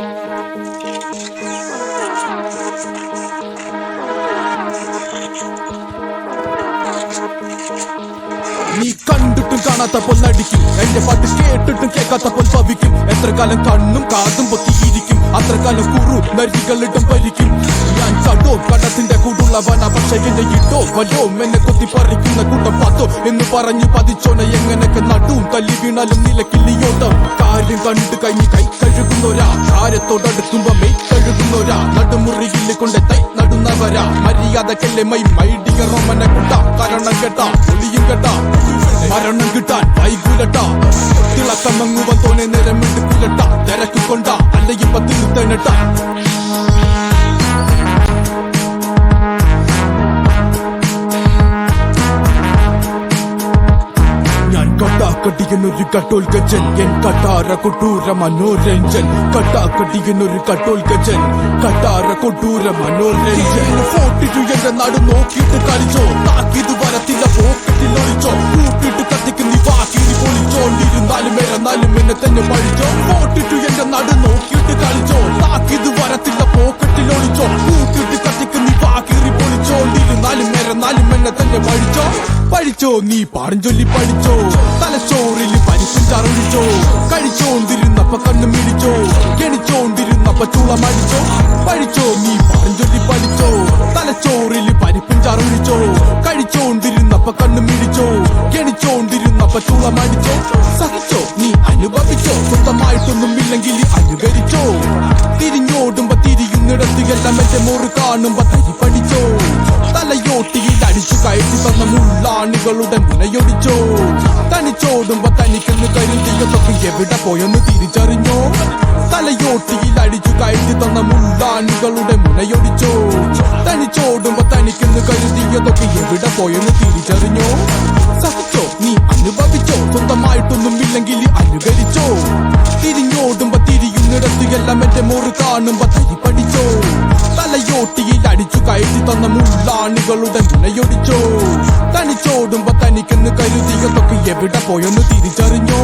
നീ കണ്ടിട്ടും കാണാത്തപ്പോൾ നടിക്കും, എന്റെ പാട്ട് കേട്ടിട്ടും കേൾക്കാത്തപ്പോൾ ഭവിക്കും. എത്ര കാലം കണ്ണും കാതും പൊത്തിയിരിക്കും, അത്ര കാലം കുറു നരികളിട്ടും ഭരിക്കും. ഞാൻ കടോ കടത്തിന്റെ കൂടുള്ളവനാ, പക്ഷെ എന്നെ ഇട്ടോ വല്ലോ എന്നെ കൊത്തി പറിക്കുന്ന കൂട്ടം പാത്തോ എന്ന് പറഞ്ഞു പതിച്ചോന. എങ്ങനൊക്കെ നടുവും തല്ലി വീണാലും നിലക്കില്ലിയോട്ടം. കാര്യം കണ്ടു കഴിഞ്ഞ് കൈ കഴുകുന്നോരാ, കാര്യത്തോടടുക്കുമ്പോ മെയ് കഴുകുന്നോരാ. നടുമുറിയിൽ കൊണ്ട് തൈ നടുന്നവരാ, മര്യാദക്കല്ലേ മൈ മൈഡിയ റോമനെ കൂട്ടാ. കാരണം കേട്ടാ ഒളിയും കേട്ടാ, മരണം കിട്ടാൻ വൈകുലട്ടാ. തിളക്കമങ്ങുവൻ തോനെ നേരം എടുക്കുലട്ടാ. തിരക്കിക്കൊണ്ട അല്ലെങ്കിൽ തീർത്തനട്ടാ. കട്ടാക്കടിയനൊരു കട്ടോൽ ഗജൻ, എൻ കട്ടാര കൊട്ടൂര മനോരഞ്ജൻ. കട്ടാക്കടിയനൊരു കട്ടോൽ ഗജൻ, കട്ടാര കൊട്ടൂര മനോരഞ്ജൻ. 42 എന്റെ നാട് നോക്കിയിട്ട് കളിച്ചോ, താക്കിത് വരത്തില്ല പോക്കറ്റിൽ ഒളിച്ചോ. കൂപ്പിട്ട് കത്തിക്ക് നീ വാക്കിരി പൊളിച്ചോണ്ടിരുന്നാലും എന്നാലും എന്നെ തന്നെ പഴിച്ചോ. 42 എന്റെ നാട് നോക്കിയിട്ട് കളിച്ചോ, താക്കിത് വരത്തില്ല പോക്കറ്റിൽ ഒളിച്ചോ. കൂപ്പിട്ട് കത്തിക്ക് നീ വാക്കിരി പൊളിച്ചോണ്ടിരുന്നാലും എന്നെ തന്നെ പഴിച്ചോ. പഠിച്ചോ നീ പാടും ചൊല്ലി പഠിച്ചോ, തലച്ചോറിൽ പരിപ്പും ചറങ്ങിച്ചോ. കഴിച്ചോണ്ടിരുന്നപ്പ കണ്ണു മിടിച്ചോ, ഗണിച്ചോണ്ടിരുന്നപ്പ ചൂളമടിച്ചോ. പഠിച്ചോ നീ പാടും ചൊല്ലി പഠിച്ചോ, തലച്ചോറിൽ പരിപ്പും ചറങ്ങിച്ചോ. കഴിച്ചോണ്ടിരുന്നപ്പ കണ്ണു മിടിച്ചോ, ഗണിച്ചോണ്ടിരുന്നപ്പ ചൂളമടിച്ചോ. സഹിച്ചോ നീ അനുഭവിച്ചോ, സ്വന്തമായിട്ടൊന്നും ഇല്ലെങ്കിൽ അനുകരിച്ചോ. തിരിഞ്ഞോടുമ്പോ തിരിയുന്നിടത്ത് എല്ലാം എന്റെ മോറ് കാണുമ്പോ തരി പഠിച്ചോ. തലയോട്ടിയിൽ അടിച്ചു കയറ്റി തന്ന മുള്ളാണികളുടെ മുനയൊടിച്ചോ. തനിച്ചോടുമ്പോ തനിക്കെന്ന് കരുതിയതൊക്കെ എവിടെ പോയെന്ന് തിരിച്ചറിഞ്ഞോ. തലയോട്ടിയിൽ അടിച്ചു കയറ്റി തന്ന മുള്ളാണികളുടെ മുനയൊടിച്ചോ. തനിച്ചോടുമ്പോ തനിക്കെന്ന് കരുതിയതൊക്കെ എവിടെ പോയെന്ന് തിരിച്ചറിഞ്ഞോ. സഹിച്ചോ നീ അനുഭവിച്ചോ, സ്വന്തമായിട്ടൊന്നും ഇല്ലെങ്കിൽ അനുകരിച്ചോ. തിരിഞ്ഞോടുമ്പോ തിരിയുന്നിടത്ത് എല്ലാം എന്റെ മോറ് കാണുമ്പോ തരി പഠിച്ചോ. തലയോട്ടിയിൽ അടിച്ചു കയറ്റി തന്ന മുള്ളാണികളുടെ മുനയൊടിച്ചോ. തനിച്ചോടുമ്പോ തനിക്കെന്ന് കരുതിയതൊക്കെ എവിടെ പോയെന്ന് തിരിച്ചറിഞ്ഞോ.